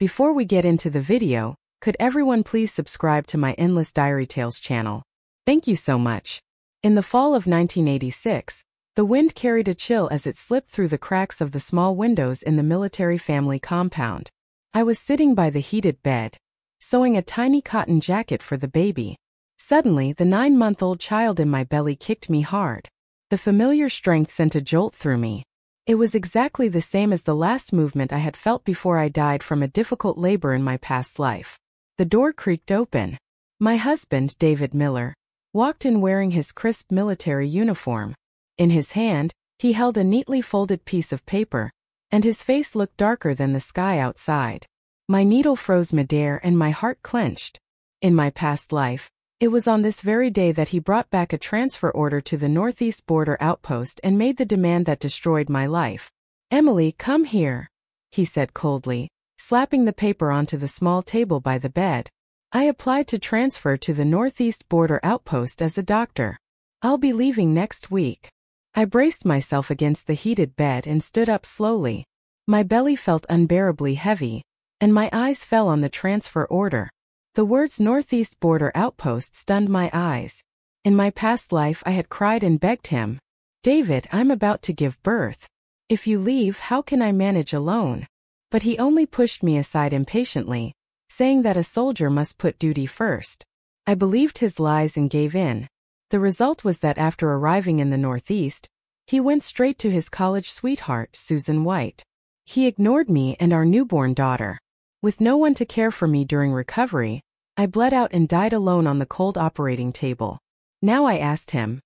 Before we get into the video, could everyone please subscribe to my Endless Diary Tales channel? Thank you so much. In the fall of 1986, the wind carried a chill as it slipped through the cracks of the small windows in the military family compound. I was sitting by the heated bed, sewing a tiny cotton jacket for the baby. Suddenly, the 9-month-old child in my belly kicked me hard. The familiar strength sent a jolt through me. It was exactly the same as the last movement I had felt before I died from a difficult labor in my past life. The door creaked open. My husband, David Miller, walked in wearing his crisp military uniform. In his hand, he held a neatly folded piece of paper, and his face looked darker than the sky outside. My needle froze midair and my heart clenched. In my past life, it was on this very day that he brought back a transfer order to the Northeast Border Outpost and made the demand that destroyed my life. "Emily, come here," he said coldly, slapping the paper onto the small table by the bed. "I applied to transfer to the Northeast Border Outpost as a doctor. I'll be leaving next week." I braced myself against the heated bed and stood up slowly. My belly felt unbearably heavy, and my eyes fell on the transfer order. The words Northeast Border Outpost stunned my eyes. In my past life I had cried and begged him, "David, I'm about to give birth. If you leave, how can I manage alone?" But he only pushed me aside impatiently, saying that a soldier must put duty first. I believed his lies and gave in. The result was that after arriving in the Northeast, he went straight to his college sweetheart, Susan White. He ignored me and our newborn daughter. With no one to care for me during recovery, I bled out and died alone on the cold operating table. Now I asked him,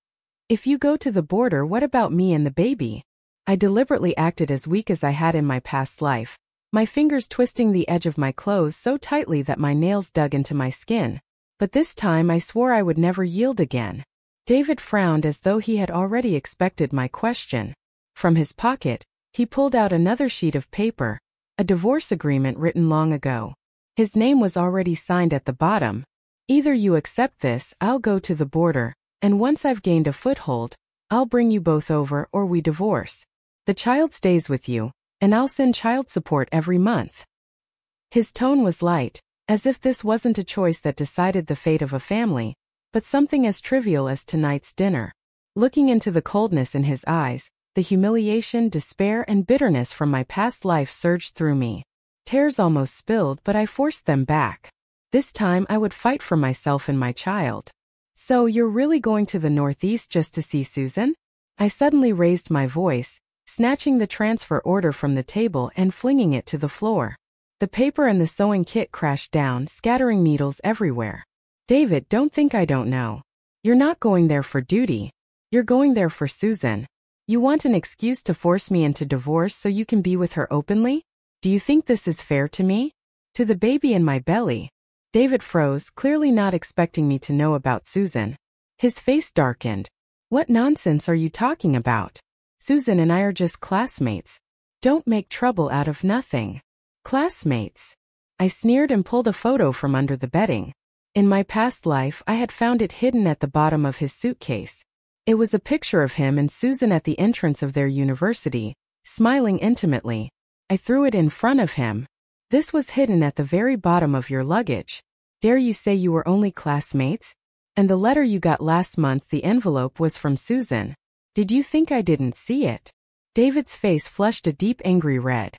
"If you go to the border, what about me and the baby?" I deliberately acted as weak as I had in my past life, my fingers twisting the edge of my clothes so tightly that my nails dug into my skin. But this time I swore I would never yield again. David frowned as though he had already expected my question. From his pocket, he pulled out another sheet of paper, a divorce agreement written long ago. His name was already signed at the bottom. "Either you accept this, I'll go to the border, and once I've gained a foothold, I'll bring you both over, or we divorce. The child stays with you, and I'll send child support every month." His tone was light, as if this wasn't a choice that decided the fate of a family, but something as trivial as tonight's dinner. Looking into the coldness in his eyes, the humiliation, despair, and bitterness from my past life surged through me. Tears almost spilled, but I forced them back. This time I would fight for myself and my child. "So you're really going to the Northeast just to see Susan?" I suddenly raised my voice, snatching the transfer order from the table and flinging it to the floor. The paper and the sewing kit crashed down, scattering needles everywhere. "David, don't think I don't know. You're not going there for duty. You're going there for Susan. You want an excuse to force me into divorce so you can be with her openly? Do you think this is fair to me? To the baby in my belly?" David froze, clearly not expecting me to know about Susan. His face darkened. "What nonsense are you talking about? Susan and I are just classmates. Don't make trouble out of nothing." "Classmates?" I sneered and pulled a photo from under the bedding. In my past life, I had found it hidden at the bottom of his suitcase. It was a picture of him and Susan at the entrance of their university, smiling intimately. I threw it in front of him. "This was hidden at the very bottom of your luggage. Dare you say you were only classmates? And the letter you got last month, the envelope was from Susan. Did you think I didn't see it?" David's face flushed a deep angry red.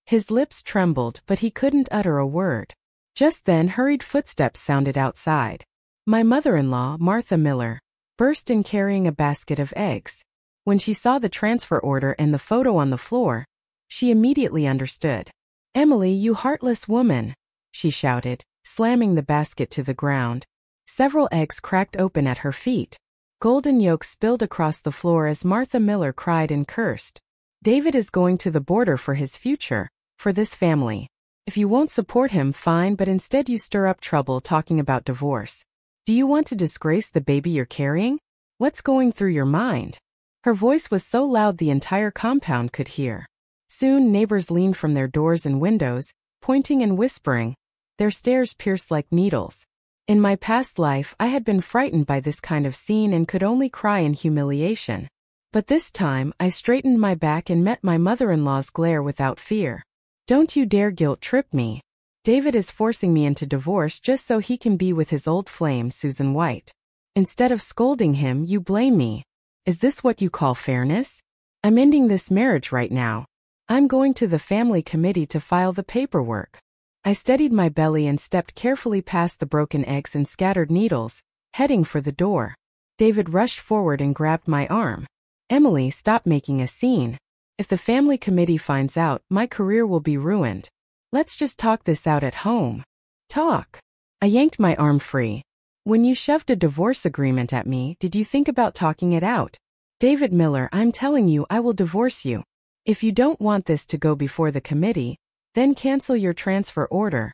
His lips trembled, but he couldn't utter a word. Just then hurried footsteps sounded outside. My mother-in-law, Martha Miller, burst in carrying a basket of eggs. When she saw the transfer order and the photo on the floor, she immediately understood. "Emily, you heartless woman," she shouted, slamming the basket to the ground. Several eggs cracked open at her feet. Golden yolks spilled across the floor as Martha Miller cried and cursed. "David is going to the border for his future, for this family. If you won't support him, fine, but instead you stir up trouble talking about divorce. Do you want to disgrace the baby you're carrying? What's going through your mind?" Her voice was so loud the entire compound could hear. Soon neighbors leaned from their doors and windows, pointing and whispering. Their stares pierced like needles. In my past life, I had been frightened by this kind of scene and could only cry in humiliation. But this time, I straightened my back and met my mother-in-law's glare without fear. Don't you dare guilt trip me. David is forcing me into divorce just so he can be with his old flame, Susan White. Instead of scolding him, you blame me. Is this what you call fairness? I'm ending this marriage right now. I'm going to the family committee to file the paperwork. I steadied my belly and stepped carefully past the broken eggs and scattered needles, heading for the door. David rushed forward and grabbed my arm. Emily, stop making a scene. If the family committee finds out, my career will be ruined. Let's just talk this out at home. Talk. I yanked my arm free. When you shoved a divorce agreement at me, did you think about talking it out? David Miller, I'm telling you, I will divorce you. If you don't want this to go before the committee, then cancel your transfer order.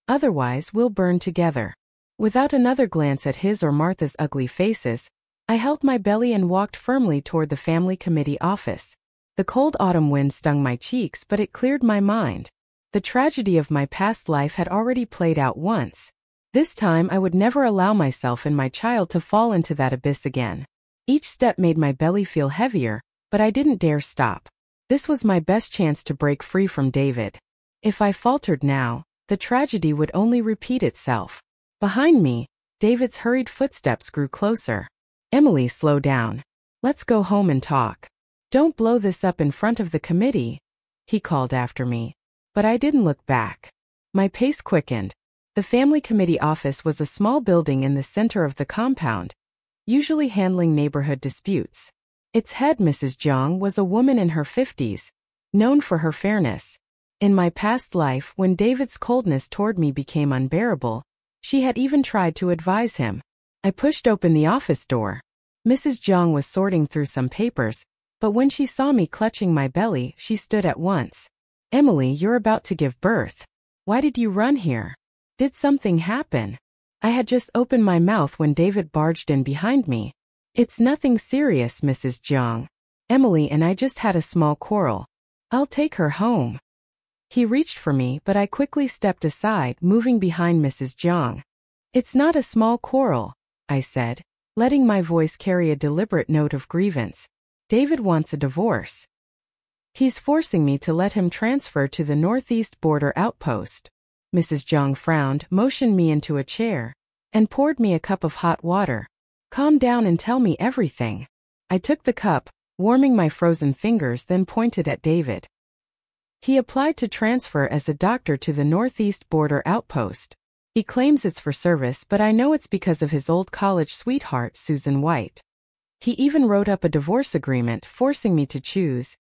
Otherwise, we'll burn together. Without another glance at his or Martha's ugly faces, I held my belly and walked firmly toward the family committee office. The cold autumn wind stung my cheeks, but it cleared my mind. The tragedy of my past life had already played out once. This time I would never allow myself and my child to fall into that abyss again. Each step made my belly feel heavier, but I didn't dare stop. This was my best chance to break free from David. If I faltered now, the tragedy would only repeat itself. Behind me, David's hurried footsteps grew closer. Emily, slow down. Let's go home and talk. Don't blow this up in front of the committee, he called after me. But I didn't look back. My pace quickened. The family committee office was a small building in the center of the compound, usually handling neighborhood disputes. Its head, Mrs. Jiang, was a woman in her 50s, known for her fairness. In my past life, when David's coldness toward me became unbearable, she had even tried to advise him. I pushed open the office door. Mrs. Jiang was sorting through some papers, but when she saw me clutching my belly, she stood at once. Emily, you're about to give birth. Why did you run here? Did something happen? I had just opened my mouth when David barged in behind me. It's nothing serious, Mrs. Jiang. Emily and I just had a small quarrel. I'll take her home. He reached for me, but I quickly stepped aside, moving behind Mrs. Jiang. It's not a small quarrel, I said, letting my voice carry a deliberate note of grievance. David wants a divorce. He's forcing me to let him transfer to the northeast border outpost. Mrs. Jiang frowned, motioned me into a chair, and poured me a cup of hot water. Calm down and tell me everything. I took the cup, warming my frozen fingers, then pointed at David. He applied to transfer as a doctor to the northeast border outpost. He claims it's for service, but I know it's because of his old college sweetheart, Susan White. He even wrote up a divorce agreement, forcing me to choose.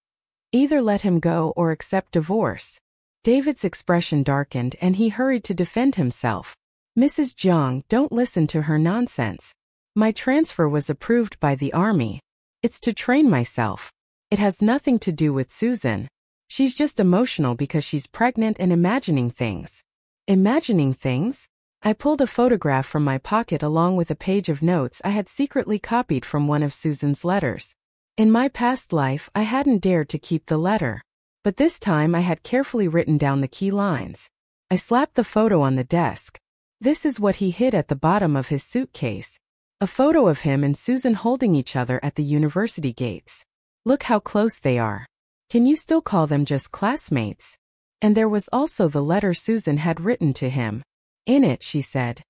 Either let him go or accept divorce. David's expression darkened and he hurried to defend himself. Mrs. Jiang, don't listen to her nonsense. My transfer was approved by the army. It's to train myself. It has nothing to do with Susan. She's just emotional because she's pregnant and imagining things. Imagining things? I pulled a photograph from my pocket along with a page of notes I had secretly copied from one of Susan's letters. In my past life, I hadn't dared to keep the letter. But this time I had carefully written down the key lines. I slapped the photo on the desk. This is what he hid at the bottom of his suitcase. A photo of him and Susan holding each other at the university gates. Look how close they are. Can you still call them just classmates? And there was also the letter Susan had written to him. In it, she said,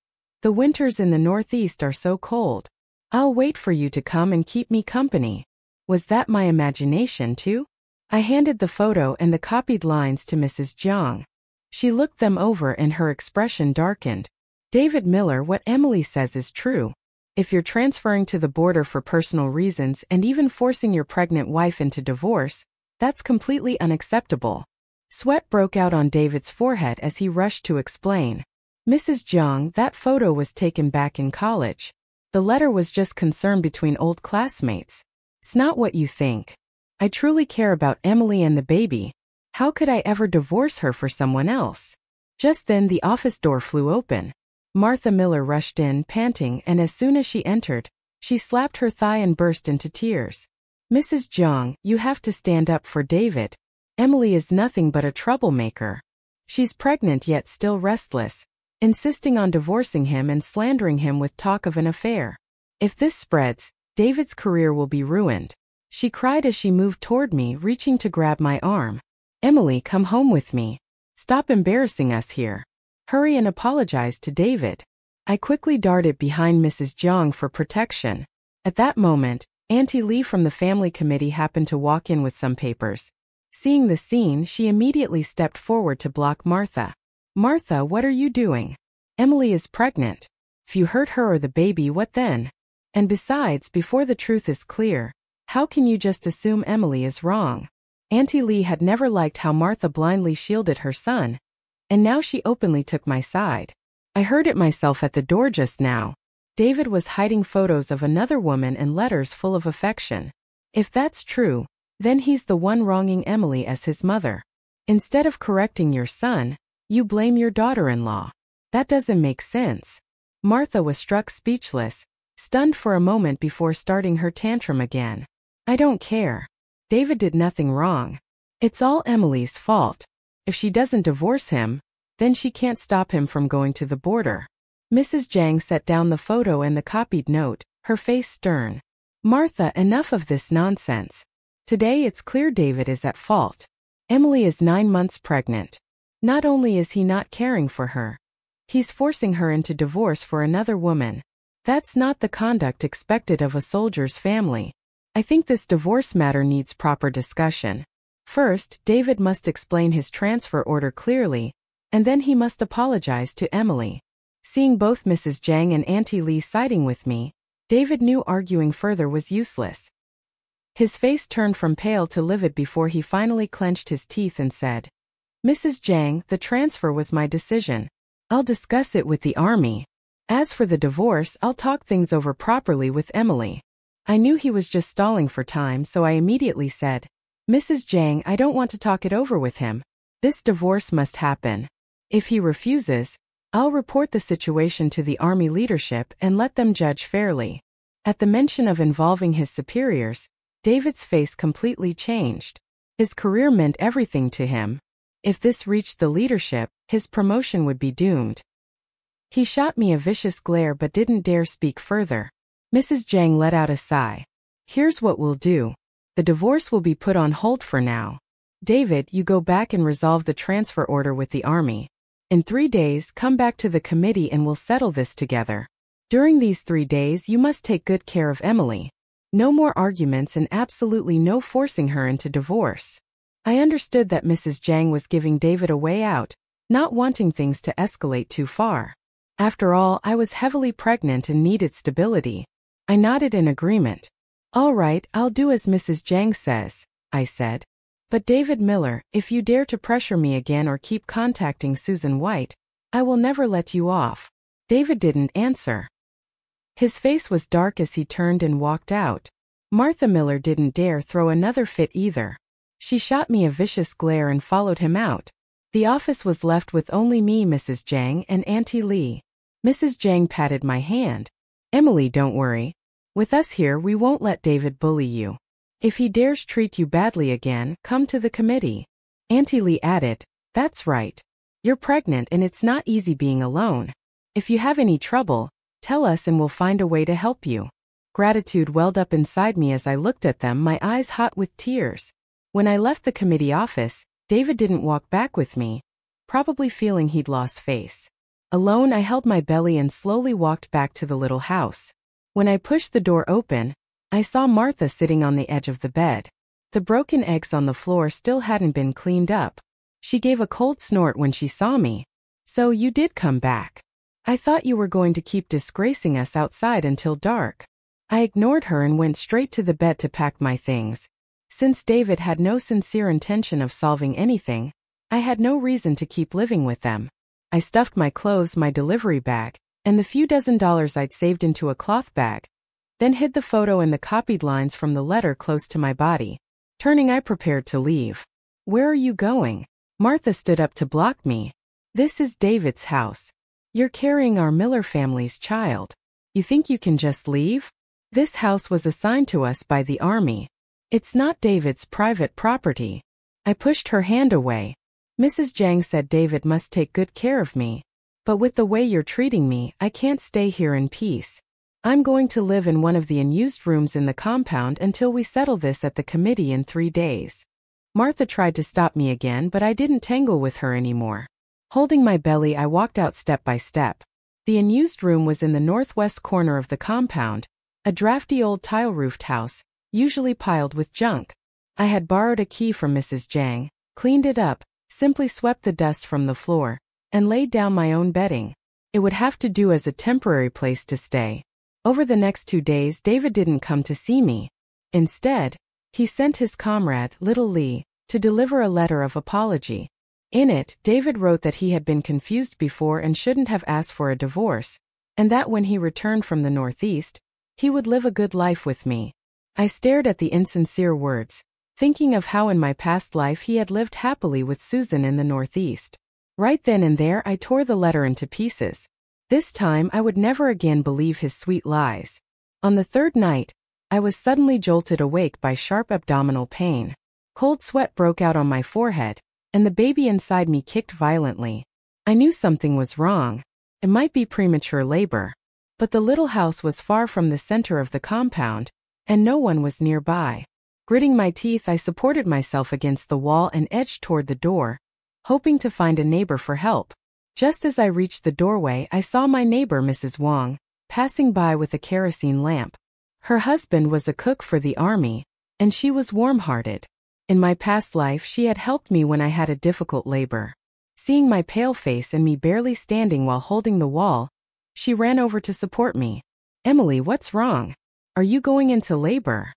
"The winters in the Northeast are so cold. I'll wait for you to come and keep me company." Was that my imagination too? I handed the photo and the copied lines to Mrs. Jiang. She looked them over and her expression darkened. David Miller, what Emily says is true. If you're transferring to the border for personal reasons and even forcing your pregnant wife into divorce, that's completely unacceptable. Sweat broke out on David's forehead as he rushed to explain. Mrs. Jiang, that photo was taken back in college. The letter was just concern between old classmates. It's not what you think. I truly care about Emily and the baby. How could I ever divorce her for someone else? Just then the office door flew open. Martha Miller rushed in, panting, and as soon as she entered, she slapped her thigh and burst into tears. Mrs. Jiang, you have to stand up for David. Emily is nothing but a troublemaker. She's pregnant yet still restless, insisting on divorcing him and slandering him with talk of an affair. If this spreads, David's career will be ruined. She cried as she moved toward me, reaching to grab my arm. Emily, come home with me. Stop embarrassing us here. Hurry and apologize to David. I quickly darted behind Mrs. Jiang for protection. At that moment, Auntie Lee from the family committee happened to walk in with some papers. Seeing the scene, she immediately stepped forward to block Martha. Martha, what are you doing? Emily is pregnant. If you hurt her or the baby, what then? And besides, before the truth is clear, how can you just assume Emily is wrong? Auntie Lee had never liked how Martha blindly shielded her son, and now she openly took my side. I heard it myself at the door just now. David was hiding photos of another woman and letters full of affection. If that's true, then he's the one wronging Emily as his mother. Instead of correcting your son, you blame your daughter-in-law. That doesn't make sense. Martha was struck speechless, stunned for a moment before starting her tantrum again. I don't care. David did nothing wrong. It's all Emily's fault. If she doesn't divorce him, then she can't stop him from going to the border. Mrs. Jiang set down the photo and the copied note, her face stern. Martha, enough of this nonsense. Today it's clear David is at fault. Emily is 9 months pregnant. Not only is he not caring for her, he's forcing her into divorce for another woman. That's not the conduct expected of a soldier's family. I think this divorce matter needs proper discussion. First, David must explain his transfer order clearly, and then he must apologize to Emily. Seeing both Mrs. Jiang and Auntie Lee siding with me, David knew arguing further was useless. His face turned from pale to livid before he finally clenched his teeth and said, Mrs. Jiang, the transfer was my decision. I'll discuss it with the army. As for the divorce, I'll talk things over properly with Emily. I knew he was just stalling for time, so I immediately said, Mrs. Jiang, I don't want to talk it over with him. This divorce must happen. If he refuses, I'll report the situation to the army leadership and let them judge fairly. At the mention of involving his superiors, David's face completely changed. His career meant everything to him. If this reached the leadership, his promotion would be doomed. He shot me a vicious glare but didn't dare speak further. Mrs. Jiang let out a sigh. Here's what we'll do. The divorce will be put on hold for now. David, you go back and resolve the transfer order with the army. In 3 days, come back to the committee and we'll settle this together. During these 3 days, you must take good care of Emily. No more arguments and absolutely no forcing her into divorce. I understood that Mrs. Jiang was giving David a way out, not wanting things to escalate too far. After all, I was heavily pregnant and needed stability. I nodded in agreement. All right, I'll do as Mrs. Jiang says, I said. But David Miller, if you dare to pressure me again or keep contacting Susan White, I will never let you off. David didn't answer. His face was dark as he turned and walked out. Martha Miller didn't dare throw another fit either. She shot me a vicious glare and followed him out. The office was left with only me, Mrs. Jiang, and Auntie Lee. Mrs. Jiang patted my hand. Emily, don't worry. With us here, we won't let David bully you. If he dares treat you badly again, come to the committee. Auntie Lee added, that's right. You're pregnant and it's not easy being alone. If you have any trouble, tell us and we'll find a way to help you. Gratitude welled up inside me as I looked at them, my eyes hot with tears. When I left the committee office, David didn't walk back with me, probably feeling he'd lost face. Alone, I held my belly and slowly walked back to the little house. When I pushed the door open, I saw Martha sitting on the edge of the bed. The broken eggs on the floor still hadn't been cleaned up. She gave a cold snort when she saw me. So you did come back. I thought you were going to keep disgracing us outside until dark. I ignored her and went straight to the bed to pack my things. Since David had no sincere intention of solving anything, I had no reason to keep living with them. I stuffed my clothes, my delivery bag, and the few dozen dollars I'd saved into a cloth bag, then hid the photo and the copied lines from the letter close to my body. Turning, I prepared to leave. Where are you going? Martha stood up to block me. This is David's house. You're carrying our Miller family's child. You think you can just leave? This house was assigned to us by the army. It's not David's private property. I pushed her hand away. Mrs. Jiang said David must take good care of me. But with the way you're treating me, I can't stay here in peace. I'm going to live in one of the unused rooms in the compound until we settle this at the committee in 3 days. Martha tried to stop me again, but I didn't tangle with her anymore. Holding my belly, I walked out step by step. The unused room was in the northwest corner of the compound, a drafty old tile-roofed house, usually piled with junk. I had borrowed a key from Mrs. Jang, cleaned it up, simply swept the dust from the floor, and laid down my own bedding. It would have to do as a temporary place to stay. Over the next 2 days, David didn't come to see me. Instead, he sent his comrade, Little Lee, to deliver a letter of apology. In it, David wrote that he had been confused before and shouldn't have asked for a divorce, and that when he returned from the Northeast, he would live a good life with me. I stared at the insincere words, thinking of how in my past life he had lived happily with Susan in the Northeast. Right then and there, I tore the letter into pieces. This time, I would never again believe his sweet lies. On the third night, I was suddenly jolted awake by sharp abdominal pain. Cold sweat broke out on my forehead, and the baby inside me kicked violently. I knew something was wrong. It might be premature labor. But the little house was far from the center of the compound, and no one was nearby. Gritting my teeth, I supported myself against the wall and edged toward the door, hoping to find a neighbor for help. Just as I reached the doorway, I saw my neighbor, Mrs. Wong, passing by with a kerosene lamp. Her husband was a cook for the army, and she was warm-hearted. In my past life, she had helped me when I had a difficult labor. Seeing my pale face and me barely standing while holding the wall, she ran over to support me. "Emily, what's wrong? Are you going into labor?"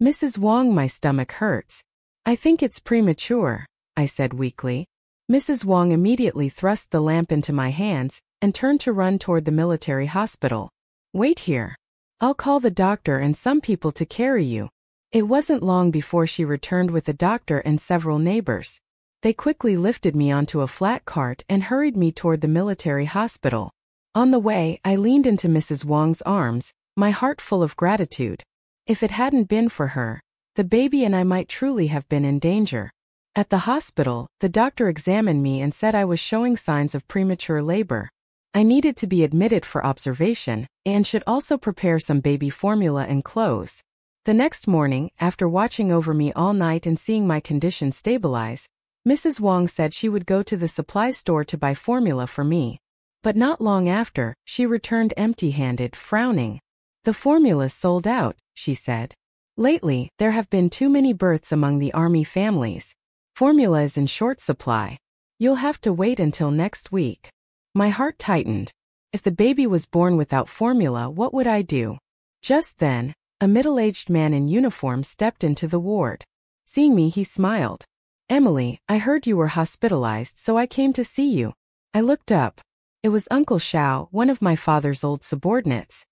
"Mrs. Wong, my stomach hurts. I think it's premature," I said weakly. Mrs. Wong immediately thrust the lamp into my hands and turned to run toward the military hospital. "Wait here. I'll call the doctor and some people to carry you." It wasn't long before she returned with a doctor and several neighbors. They quickly lifted me onto a flat cart and hurried me toward the military hospital. On the way, I leaned into Mrs. Wong's arms, my heart full of gratitude. If it hadn't been for her, the baby and I might truly have been in danger. At the hospital, the doctor examined me and said I was showing signs of premature labor. I needed to be admitted for observation and should also prepare some baby formula and clothes. The next morning, after watching over me all night and seeing my condition stabilize, Mrs. Wong said she would go to the supply store to buy formula for me. But not long after, she returned empty-handed, frowning. "The formula's sold out," she said. "Lately, there have been too many births among the army families. Formula is in short supply. You'll have to wait until next week." My heart tightened. If the baby was born without formula, what would I do? Just then, a middle-aged man in uniform stepped into the ward. Seeing me, he smiled. "Emily, I heard you were hospitalized, so I came to see you." I looked up. It was Uncle Xiao, one of my father's old subordinates.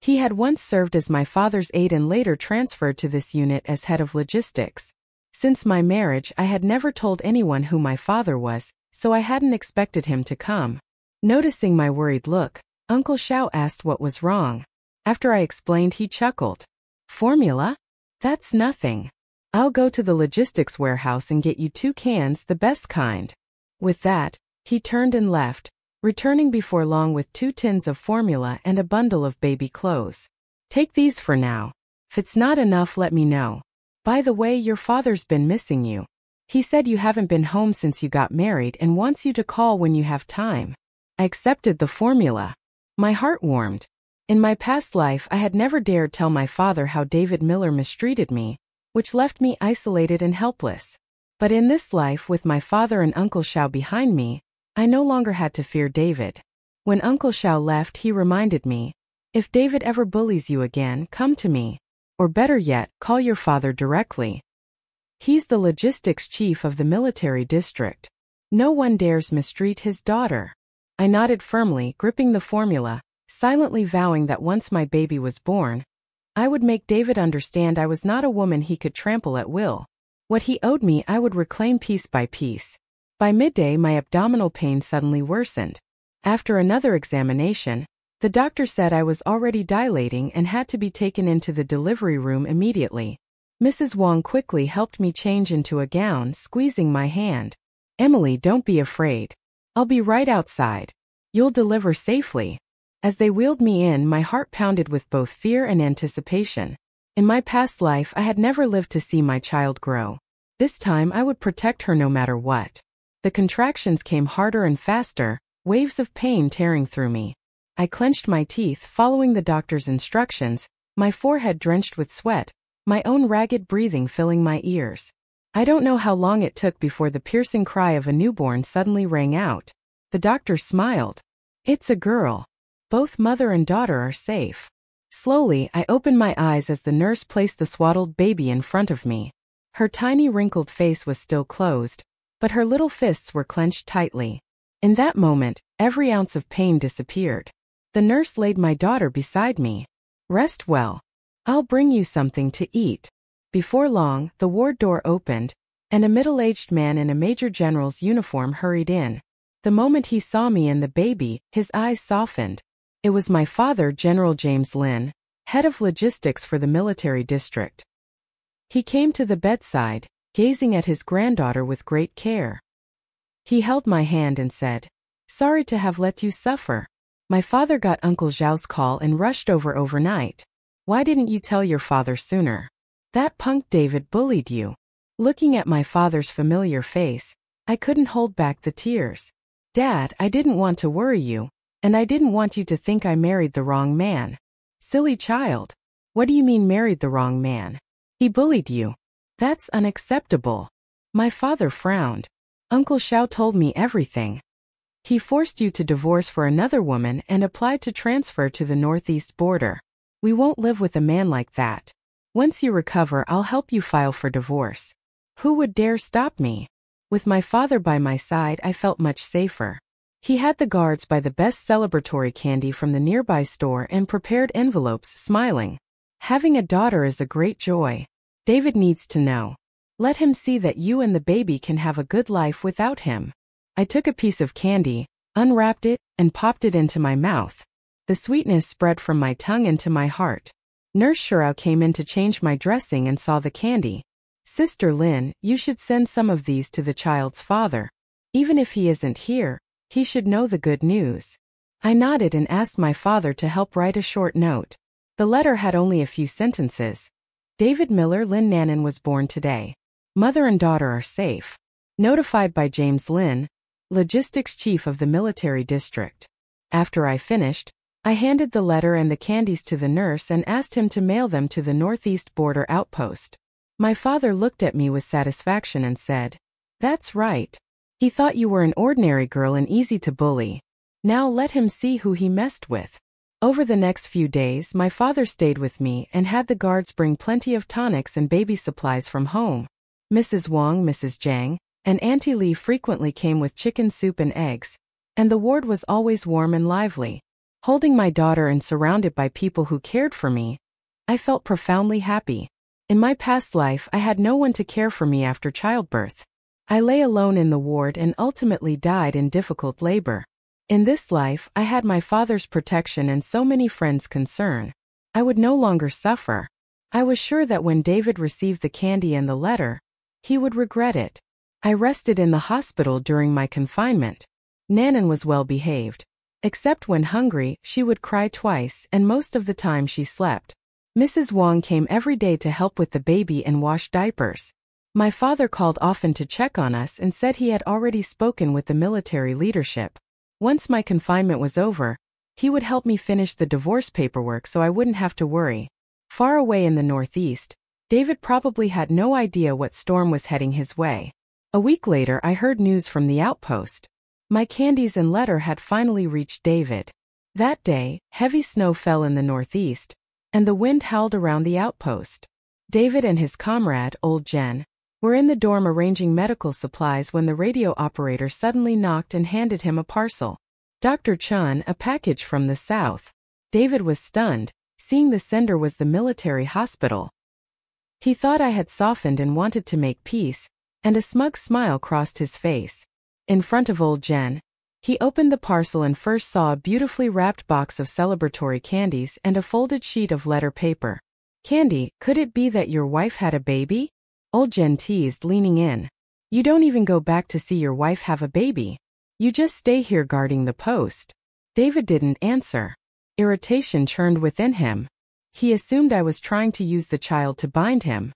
He had once served as my father's aide and later transferred to this unit as head of logistics. Since my marriage, I had never told anyone who my father was, so I hadn't expected him to come. Noticing my worried look, Uncle Xiao asked what was wrong. After I explained, he chuckled. "Formula? That's nothing. I'll go to the logistics warehouse and get you 2 cans, the best kind." With that, he turned and left, returning before long with 2 tins of formula and a bundle of baby clothes. "Take these for now. If it's not enough, let me know. By the way, your father's been missing you. He said you haven't been home since you got married and wants you to call when you have time." I accepted the formula. My heart warmed. In my past life, I had never dared tell my father how David Miller mistreated me, which left me isolated and helpless. But in this life, with my father and Uncle Xiao behind me, I no longer had to fear David. When Uncle Xiao left, he reminded me, "If David ever bullies you again, come to me. Or better yet, call your father directly. He's the logistics chief of the military district. No one dares mistreat his daughter." I nodded firmly, gripping the formula, silently vowing that once my baby was born, I would make David understand I was not a woman he could trample at will. What he owed me, I would reclaim piece by piece. By midday, my abdominal pain suddenly worsened. After another examination, the doctor said I was already dilating and had to be taken into the delivery room immediately. Mrs. Wong quickly helped me change into a gown, squeezing my hand. "Emily, don't be afraid. I'll be right outside. You'll deliver safely." As they wheeled me in, my heart pounded with both fear and anticipation. In my past life, I had never lived to see my child grow. This time I would protect her no matter what. The contractions came harder and faster, waves of pain tearing through me. I clenched my teeth, following the doctor's instructions, my forehead drenched with sweat, my own ragged breathing filling my ears. I don't know how long it took before the piercing cry of a newborn suddenly rang out. The doctor smiled. "It's a girl. Both mother and daughter are safe." Slowly, I opened my eyes as the nurse placed the swaddled baby in front of me. Her tiny wrinkled face was still closed, but her little fists were clenched tightly. In that moment, every ounce of pain disappeared. The nurse laid my daughter beside me. "Rest well. I'll bring you something to eat." Before long, the ward door opened, and a middle-aged man in a major general's uniform hurried in. The moment he saw me and the baby, his eyes softened. It was my father, General James Lynn, head of logistics for the military district. He came to the bedside, gazing at his granddaughter with great care. He held my hand and said, "Sorry to have let you suffer. My father got Uncle Zhao's call and rushed over overnight. Why didn't you tell your father sooner? That punk David bullied you." Looking at my father's familiar face, I couldn't hold back the tears. "Dad, I didn't want to worry you, and I didn't want you to think I married the wrong man." "Silly child. What do you mean married the wrong man? He bullied you. That's unacceptable." My father frowned. "Uncle Zhao told me everything. He forced you to divorce for another woman and applied to transfer to the northeast border. We won't live with a man like that. Once you recover, I'll help you file for divorce." Who would dare stop me? With my father by my side, I felt much safer. He had the guards buy the best celebratory candy from the nearby store and prepared envelopes, smiling. "Having a daughter is a great joy. David needs to know. Let him see that you and the baby can have a good life without him." I took a piece of candy, unwrapped it, and popped it into my mouth. The sweetness spread from my tongue into my heart. Nurse Shirao came in to change my dressing and saw the candy. "Sister Lin, you should send some of these to the child's father. Even if he isn't here, he should know the good news." I nodded and asked my father to help write a short note. The letter had only a few sentences. "David Miller Lin Nanan was born today. Mother and daughter are safe. Notified by James Lin, logistics chief of the military district." After I finished, I handed the letter and the candies to the nurse and asked him to mail them to the northeast border outpost. My father looked at me with satisfaction and said, "That's right. He thought you were an ordinary girl and easy to bully. Now let him see who he messed with." Over the next few days, my father stayed with me and had the guards bring plenty of tonics and baby supplies from home. Mrs. Wang, Mrs. Zhang, and Auntie Li frequently came with chicken soup and eggs, and the ward was always warm and lively. Holding my daughter and surrounded by people who cared for me, I felt profoundly happy. In my past life, I had no one to care for me after childbirth. I lay alone in the ward and ultimately died in difficult labor. In this life, I had my father's protection and so many friends' concern. I would no longer suffer. I was sure that when David received the candy and the letter, he would regret it. I rested in the hospital during my confinement. Nanan was well behaved. Except when hungry, she would cry twice, and most of the time she slept. Mrs. Wang came every day to help with the baby and wash diapers. My father called often to check on us and said he had already spoken with the military leadership. Once my confinement was over, he would help me finish the divorce paperwork so I wouldn't have to worry. Far away in the northeast, David probably had no idea what storm was heading his way. A week later, I heard news from the outpost. My candies and letter had finally reached David. That day, heavy snow fell in the northeast, and the wind howled around the outpost. David and his comrade, Old Jen, were in the dorm arranging medical supplies when the radio operator suddenly knocked and handed him a parcel. "Dr. Chun, a package from the south." David was stunned, seeing the sender was the military hospital. He thought I had softened and wanted to make peace, and a smug smile crossed his face. In front of Old Jen, he opened the parcel and first saw a beautifully wrapped box of celebratory candies and a folded sheet of letter paper. "Candy, could it be that your wife had a baby?" Old Jen teased, leaning in. "You don't even go back to see your wife have a baby. You just stay here guarding the post." David didn't answer. Irritation churned within him. He assumed I was trying to use the child to bind him.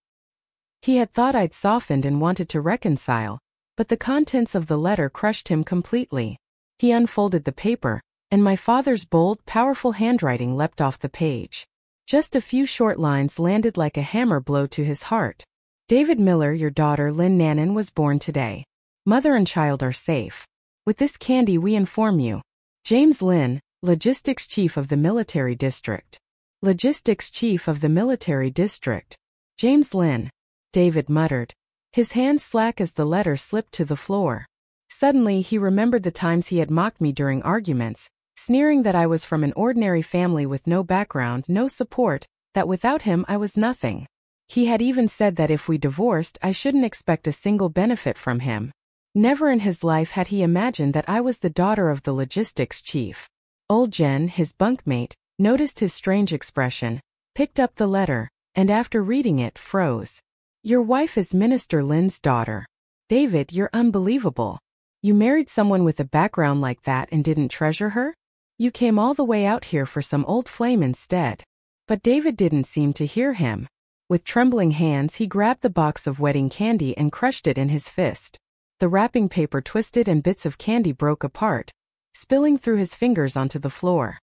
He had thought I'd softened and wanted to reconcile, but the contents of the letter crushed him completely. He unfolded the paper, and my father's bold, powerful handwriting leapt off the page. Just a few short lines landed like a hammer blow to his heart. David Miller, your daughter Lynn Nannon was born today. Mother and child are safe. With this candy we inform you. James Lynn, Logistics Chief of the Military District. Logistics Chief of the Military District. James Lynn. David muttered, his hands slack as the letter slipped to the floor. Suddenly he remembered the times he had mocked me during arguments, sneering that I was from an ordinary family with no background, no support, that without him I was nothing. He had even said that if we divorced I shouldn't expect a single benefit from him. Never in his life had he imagined that I was the daughter of the logistics chief. Old Jen, his bunkmate, noticed his strange expression, picked up the letter, and after reading it froze. Your wife is Minister Lynn's daughter. David, you're unbelievable. You married someone with a background like that and didn't treasure her? You came all the way out here for some old flame instead. But David didn't seem to hear him. With trembling hands he grabbed the box of wedding candy and crushed it in his fist. The wrapping paper twisted and bits of candy broke apart, spilling through his fingers onto the floor.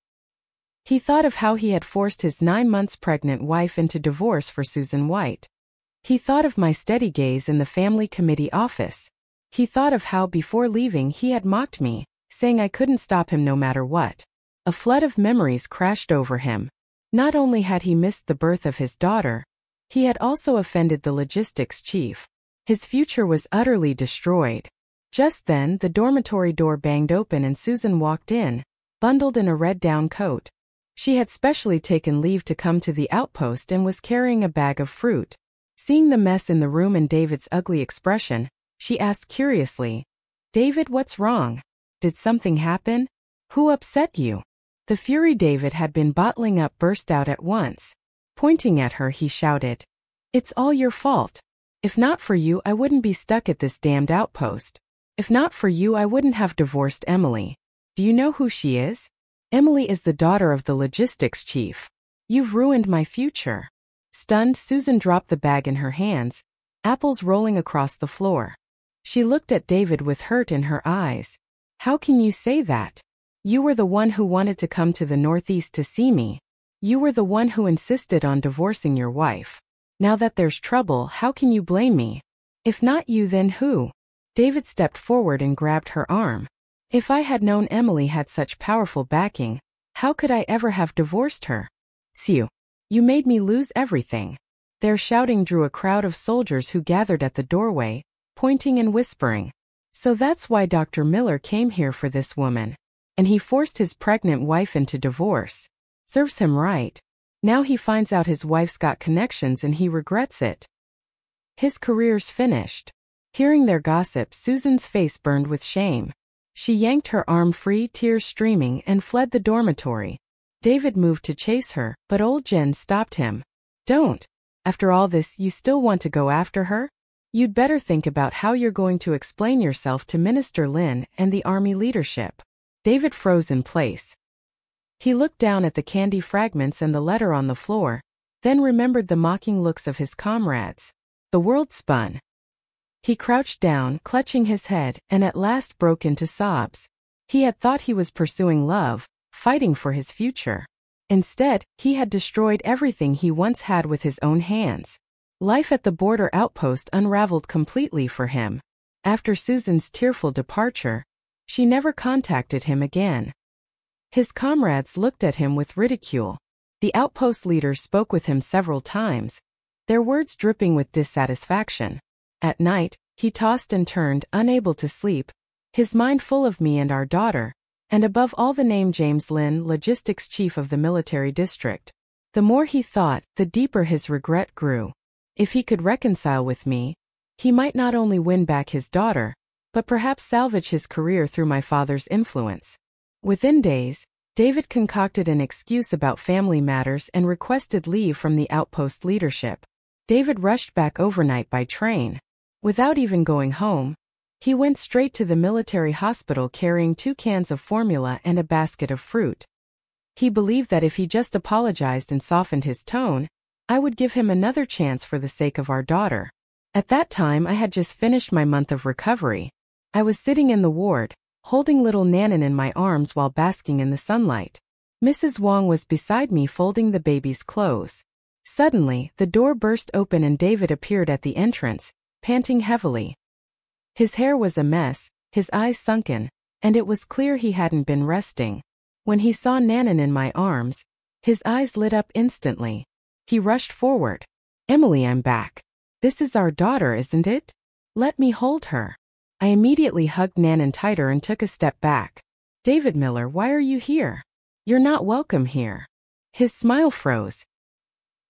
He thought of how he had forced his 9 months pregnant wife into divorce for Susan White. He thought of my steady gaze in the family committee office. He thought of how before leaving he had mocked me, saying I couldn't stop him no matter what. A flood of memories crashed over him. Not only had he missed the birth of his daughter, he had also offended the logistics chief. His future was utterly destroyed. Just then the dormitory door banged open and Susan walked in, bundled in a red down coat. She had specially taken leave to come to the outpost and was carrying a bag of fruit. Seeing the mess in the room and David's ugly expression, she asked curiously, David, what's wrong? Did something happen? Who upset you? The fury David had been bottling up burst out at once. Pointing at her, he shouted, It's all your fault. If not for you, I wouldn't be stuck at this damned outpost. If not for you, I wouldn't have divorced Emily. Do you know who she is? Emily is the daughter of the logistics chief. You've ruined my future. Stunned, Susan dropped the bag in her hands, apples rolling across the floor. She looked at David with hurt in her eyes. How can you say that? You were the one who wanted to come to the Northeast to see me. You were the one who insisted on divorcing your wife. Now that there's trouble, how can you blame me? If not you, then who? David stepped forward and grabbed her arm. If I had known Emily had such powerful backing, how could I ever have divorced her? You made me lose everything. Their shouting drew a crowd of soldiers who gathered at the doorway, pointing and whispering. So that's why Dr. Miller came here for this woman. And he forced his pregnant wife into divorce. Serves him right. Now he finds out his wife's got connections and he regrets it. His career's finished. Hearing their gossip, Susan's face burned with shame. She yanked her arm free, tears streaming, and fled the dormitory. David moved to chase her, but old Jen stopped him. Don't. After all this, you still want to go after her? You'd better think about how you're going to explain yourself to Minister Lynn and the army leadership. David froze in place. He looked down at the candy fragments and the letter on the floor, then remembered the mocking looks of his comrades. The world spun. He crouched down, clutching his head, and at last broke into sobs. He had thought he was pursuing love, fighting for his future. Instead, he had destroyed everything he once had with his own hands. Life at the border outpost unraveled completely for him. After Susan's tearful departure, she never contacted him again. His comrades looked at him with ridicule. The outpost leader spoke with him several times, their words dripping with dissatisfaction. At night, he tossed and turned, unable to sleep, his mind full of me and our daughter, and above all the name James Lynn, logistics chief of the military district. The more he thought, the deeper his regret grew. If he could reconcile with me, he might not only win back his daughter, but perhaps salvage his career through my father's influence. Within days, David concocted an excuse about family matters and requested leave from the outpost leadership. David rushed back overnight by train. Without even going home, he went straight to the military hospital carrying 2 cans of formula and a basket of fruit. He believed that if he just apologized and softened his tone, I would give him another chance for the sake of our daughter. At that time I had just finished my month of recovery. I was sitting in the ward, holding little Nanan in my arms while basking in the sunlight. Mrs. Wong was beside me folding the baby's clothes. Suddenly, the door burst open and David appeared at the entrance, panting heavily. His hair was a mess, his eyes sunken, and it was clear he hadn't been resting. When he saw Nanan in my arms, his eyes lit up instantly. He rushed forward. "Emily, I'm back. This is our daughter, isn't it? Let me hold her." I immediately hugged Nanan tighter and took a step back. "David Miller, why are you here? You're not welcome here." His smile froze.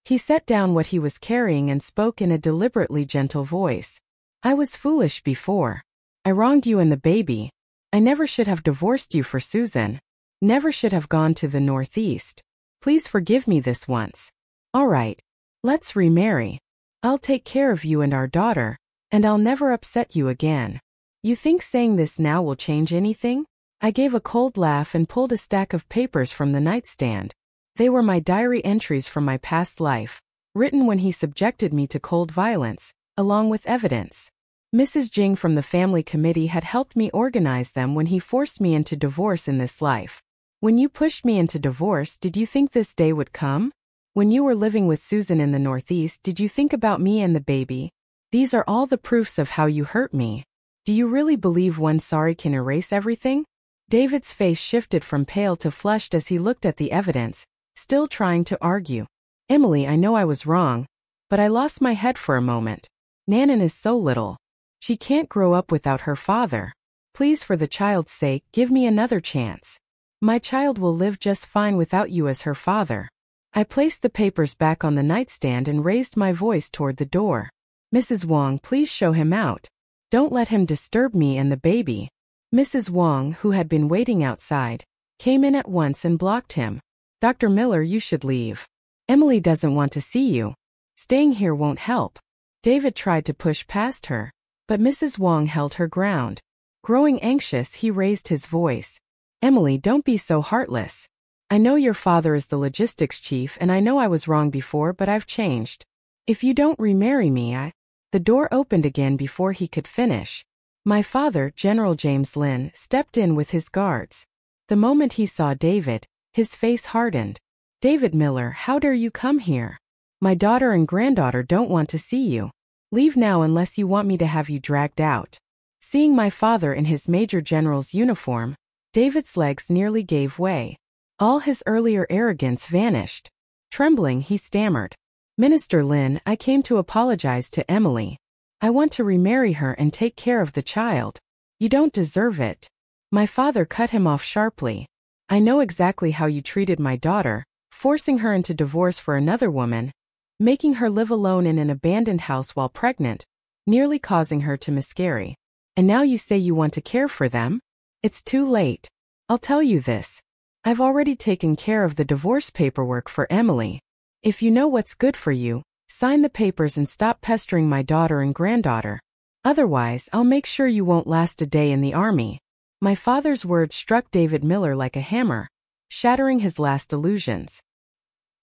He set down what he was carrying and spoke in a deliberately gentle voice. "I was foolish before. I wronged you and the baby. I never should have divorced you for Susan. Never should have gone to the Northeast. Please forgive me this once. All right. Let's remarry. I'll take care of you and our daughter, and I'll never upset you again. You think saying this now will change anything?" I gave a cold laugh and pulled a stack of papers from the nightstand. They were my diary entries from my past life, written when he subjected me to cold violence, along with evidence. Mrs. Jing from the family committee had helped me organize them when he forced me into divorce in this life. "When you pushed me into divorce, did you think this day would come? When you were living with Susan in the Northeast, did you think about me and the baby? These are all the proofs of how you hurt me. Do you really believe one sorry can erase everything?" David's face shifted from pale to flushed as he looked at the evidence, still trying to argue. "Emily, I know I was wrong, but I lost my head for a moment. Nanan is so little. She can't grow up without her father. Please, for the child's sake, give me another chance. My child will live just fine without you as her father." I placed the papers back on the nightstand and raised my voice toward the door. "Mrs. Wong, please show him out. Don't let him disturb me and the baby." Mrs. Wong, who had been waiting outside, came in at once and blocked him. "Dr. Miller, you should leave. Emily doesn't want to see you. Staying here won't help." David tried to push past her, but Mrs. Wong held her ground. Growing anxious, he raised his voice. "Emily, don't be so heartless. I know your father is the logistics chief and I know I was wrong before, but I've changed. If you don't remarry me, The door opened again before he could finish. My father, General James Lin, stepped in with his guards. The moment he saw David, his face hardened. "David Miller, how dare you come here? My daughter and granddaughter don't want to see you. Leave now unless you want me to have you dragged out." Seeing my father in his Major General's uniform, David's legs nearly gave way. All his earlier arrogance vanished. Trembling, he stammered, "Minister Lin, I came to apologize to Emily. I want to remarry her and take care of the child. You don't deserve it." My father cut him off sharply. "I know exactly how you treated my daughter, forcing her into divorce for another woman, making her live alone in an abandoned house while pregnant, nearly causing her to miscarry. And now you say you want to care for them? It's too late. I'll tell you this. I've already taken care of the divorce paperwork for Emily. If you know what's good for you, sign the papers and stop pestering my daughter and granddaughter. Otherwise, I'll make sure you won't last a day in the army." My father's words struck David Miller like a hammer, shattering his last illusions.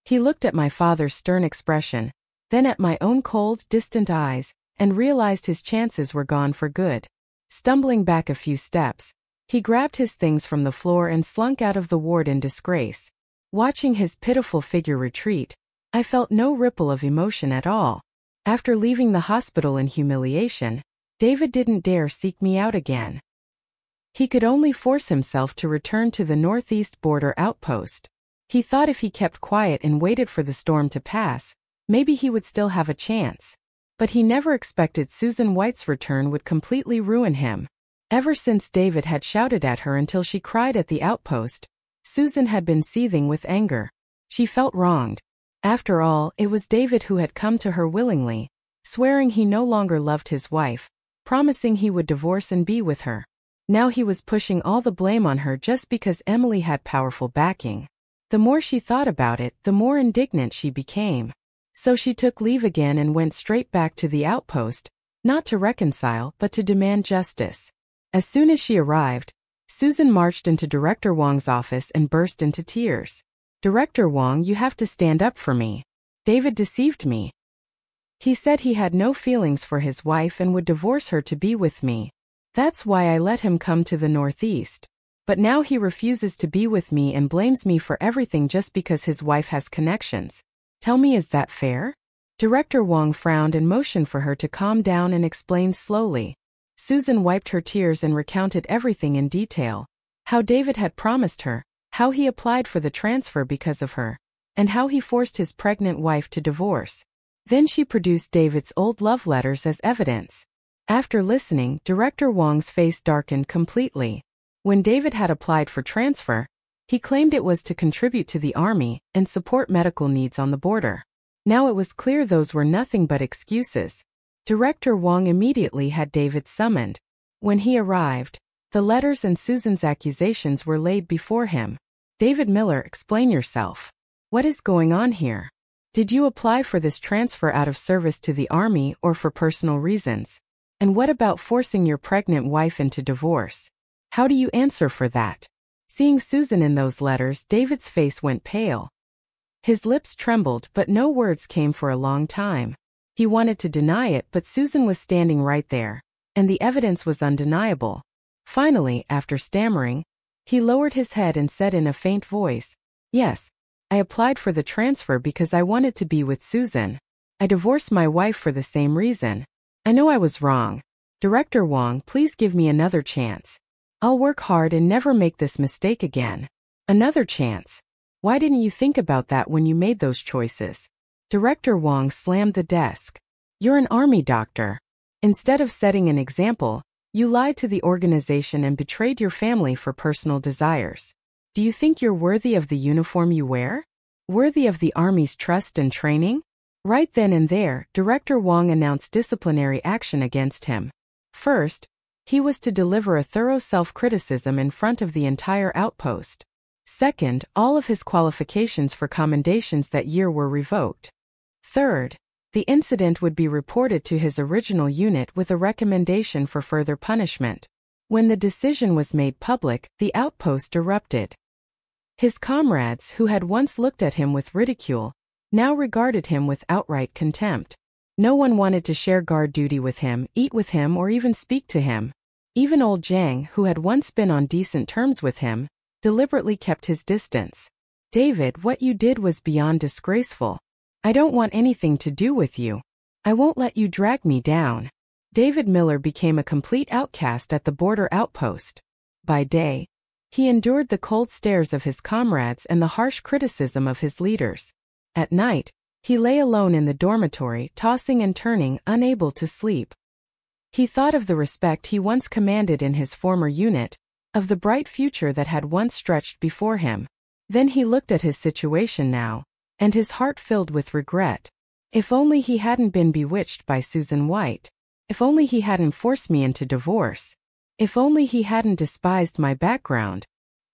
He looked at my father's stern expression, then at my own cold, distant eyes, and realized his chances were gone for good. Stumbling back a few steps, he grabbed his things from the floor and slunk out of the ward in disgrace. Watching his pitiful figure retreat, I felt no ripple of emotion at all. After leaving the hospital in humiliation, David didn't dare seek me out again. He could only force himself to return to the northeast border outpost. He thought if he kept quiet and waited for the storm to pass, maybe he would still have a chance. But he never expected Susan White's return would completely ruin him. Ever since David had shouted at her until she cried at the outpost, Susan had been seething with anger. She felt wronged. After all, it was David who had come to her willingly, swearing he no longer loved his wife, promising he would divorce and be with her. Now he was pushing all the blame on her just because Emily had powerful backing. The more she thought about it, the more indignant she became. So she took leave again and went straight back to the outpost, not to reconcile but to demand justice. As soon as she arrived, Susan marched into Director Wong's office and burst into tears. "Director Wong, you have to stand up for me. David deceived me. He said he had no feelings for his wife and would divorce her to be with me. That's why I let him come to the Northeast. But now he refuses to be with me and blames me for everything just because his wife has connections. Tell me, is that fair? Director Wong frowned and motioned for her to calm down and explain slowly. Susan wiped her tears and recounted everything in detail. How David had promised her, how he applied for the transfer because of her, and how he forced his pregnant wife to divorce. Then she produced David's old love letters as evidence. After listening, Director Wong's face darkened completely. When David had applied for transfer, he claimed it was to contribute to the Army and support medical needs on the border. Now it was clear those were nothing but excuses. Director Wong immediately had David summoned. When he arrived, the letters and Susan's accusations were laid before him. David Miller, explain yourself. What is going on here? Did you apply for this transfer out of service to the Army or for personal reasons? And what about forcing your pregnant wife into divorce? How do you answer for that? Seeing Susan in those letters, David's face went pale. His lips trembled, but no words came for a long time. He wanted to deny it, but Susan was standing right there, and the evidence was undeniable. Finally, after stammering, he lowered his head and said in a faint voice, "Yes, I applied for the transfer because I wanted to be with Susan. I divorced my wife for the same reason. I know I was wrong. Director Wong, please give me another chance. I'll work hard and never make this mistake again." Another chance? Why didn't you think about that when you made those choices? Director Wong slammed the desk. You're an Army doctor. Instead of setting an example, you lied to the organization and betrayed your family for personal desires. Do you think you're worthy of the uniform you wear? Worthy of the Army's trust and training? Right then and there, Director Wong announced disciplinary action against him. First, he was to deliver a thorough self-criticism in front of the entire outpost. Second, all of his qualifications for commendations that year were revoked. Third, the incident would be reported to his original unit with a recommendation for further punishment. When the decision was made public, the outpost erupted. His comrades, who had once looked at him with ridicule, now regarded him with outright contempt. No one wanted to share guard duty with him, eat with him, or even speak to him. Even old Zhang, who had once been on decent terms with him, deliberately kept his distance. David, what you did was beyond disgraceful. I don't want anything to do with you. I won't let you drag me down. David Miller became a complete outcast at the border outpost. By day, he endured the cold stares of his comrades and the harsh criticism of his leaders. At night, he lay alone in the dormitory, tossing and turning, unable to sleep. He thought of the respect he once commanded in his former unit, of the bright future that had once stretched before him. Then he looked at his situation now, and his heart filled with regret. If only he hadn't been bewitched by Susan White. If only he hadn't forced me into divorce. If only he hadn't despised my background.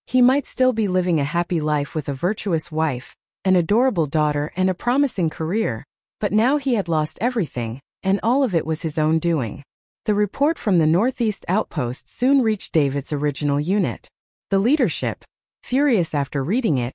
He might still be living a happy life with a virtuous wife, an adorable daughter, and a promising career, but now he had lost everything, and all of it was his own doing. The report from the Northeast outpost soon reached David's original unit. The leadership, furious after reading it,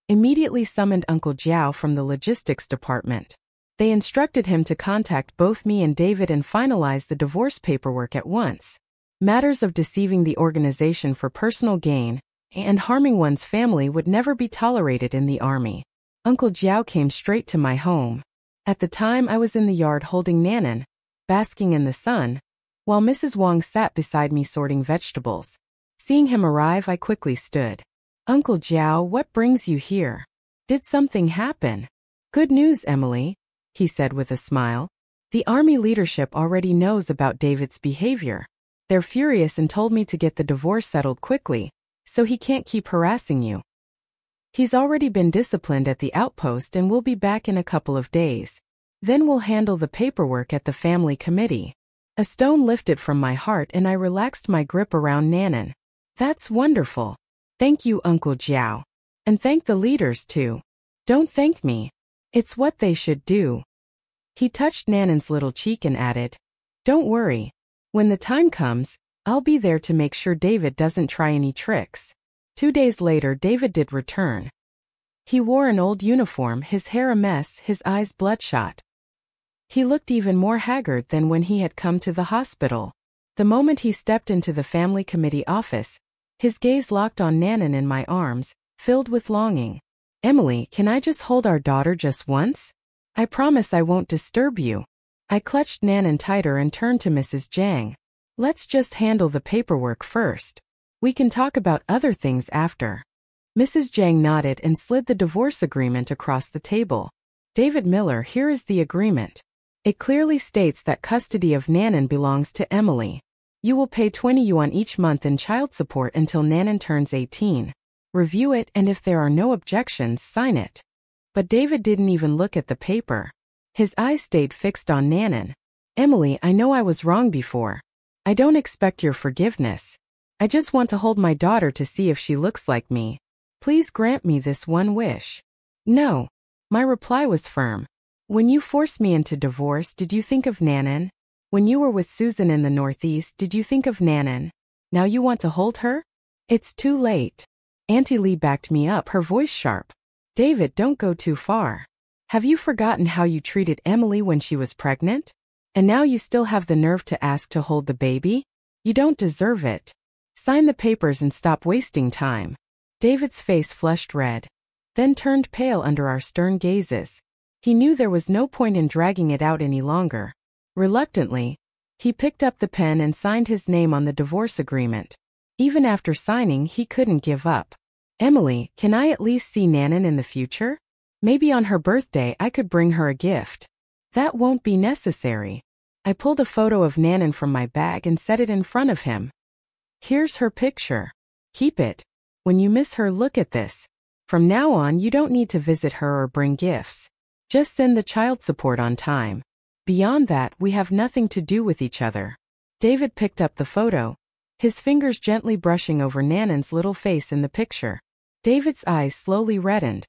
immediately summoned Uncle Jiao from the logistics department. They instructed him to contact both me and David and finalize the divorce paperwork at once. Matters of deceiving the organization for personal gain and harming one's family would never be tolerated in the Army. Uncle Jiao came straight to my home. At the time I was in the yard holding Nanan, basking in the sun, while Mrs. Wong sat beside me sorting vegetables. Seeing him arrive, I quickly stood. Uncle Jiao, what brings you here? Did something happen? Good news, Emily, he said with a smile. The Army leadership already knows about David's behavior. They're furious and told me to get the divorce settled quickly, so he can't keep harassing you. He's already been disciplined at the outpost and will be back in a couple of days. Then we'll handle the paperwork at the family committee. A stone lifted from my heart and I relaxed my grip around Nanan. That's wonderful. Thank you, Uncle Jiao. And thank the leaders too. Don't thank me. It's what they should do. He touched Nanan's little cheek and added, Don't worry. When the time comes, I'll be there to make sure David doesn't try any tricks. 2 days later, David did return. He wore an old uniform, his hair a mess, his eyes bloodshot. He looked even more haggard than when he had come to the hospital. The moment he stepped into the family committee office, his gaze locked on Nanan in my arms, filled with longing. "Emily, can I just hold our daughter just once? I promise I won't disturb you." I clutched Nanan tighter and turned to Mrs. Jiang. "Let's just handle the paperwork first. We can talk about other things after." Mrs. Jiang nodded and slid the divorce agreement across the table. "David Miller, here is the agreement. It clearly states that custody of Nanan belongs to Emily. You will pay 20 yuan each month in child support until Nanan turns 18. Review it, and if there are no objections, sign it." But David didn't even look at the paper. His eyes stayed fixed on Nanan. "Emily, I know I was wrong before. I don't expect your forgiveness. I just want to hold my daughter to see if she looks like me. Please grant me this one wish." "No." My reply was firm. "When you forced me into divorce, did you think of Nanan? When you were with Susan in the Northeast, did you think of Nanan? Now you want to hold her? It's too late." Auntie Lee backed me up, her voice sharp. "David, don't go too far. Have you forgotten how you treated Emily when she was pregnant? And now you still have the nerve to ask to hold the baby? You don't deserve it. Sign the papers and stop wasting time." David's face flushed red, then turned pale under our stern gazes. He knew there was no point in dragging it out any longer. Reluctantly, he picked up the pen and signed his name on the divorce agreement. Even after signing, he couldn't give up. "Emily, can I at least see Nanan in the future? Maybe on her birthday I could bring her a gift." "That won't be necessary." I pulled a photo of Nanan from my bag and set it in front of him. "Here's her picture. Keep it. When you miss her, look at this. From now on, you don't need to visit her or bring gifts. Just send the child support on time. Beyond that, we have nothing to do with each other." David picked up the photo, his fingers gently brushing over Nanan's little face in the picture. David's eyes slowly reddened.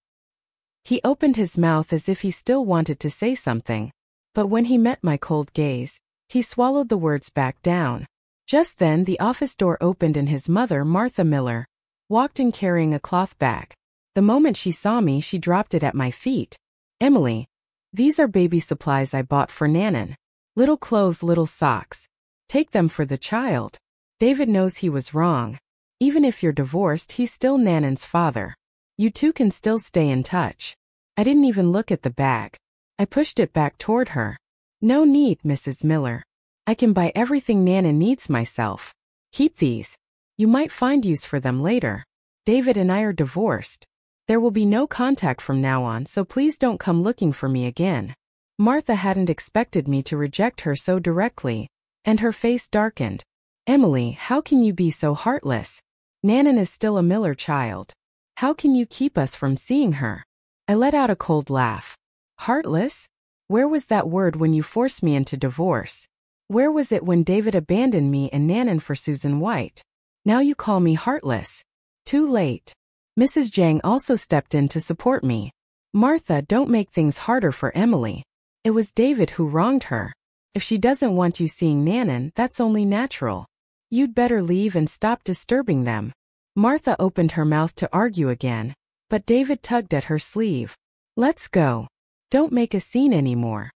He opened his mouth as if he still wanted to say something, but when he met my cold gaze, he swallowed the words back down. Just then, the office door opened and his mother, Martha Miller, walked in carrying a cloth bag. The moment she saw me, she dropped it at my feet. "Emily, these are baby supplies I bought for Nanan. Little clothes, little socks. Take them for the child. David knows he was wrong. Even if you're divorced, he's still Nanan's father. You two can still stay in touch." I didn't even look at the bag. I pushed it back toward her. "No need, Mrs. Miller. I can buy everything Nanan needs myself. Keep these. You might find use for them later. David and I are divorced. There will be no contact from now on, so please don't come looking for me again." Martha hadn't expected me to reject her so directly, and her face darkened. "Emily, how can you be so heartless? Nanan is still a Miller child. How can you keep us from seeing her?" I let out a cold laugh. "Heartless? Where was that word when you forced me into divorce? Where was it when David abandoned me and Nanan for Susan White? Now you call me heartless. Too late." Mrs. Jiang also stepped in to support me. "Martha, don't make things harder for Emily. It was David who wronged her. If she doesn't want you seeing Nanan, that's only natural. You'd better leave and stop disturbing them." Martha opened her mouth to argue again, but David tugged at her sleeve. "Let's go. Don't make a scene anymore."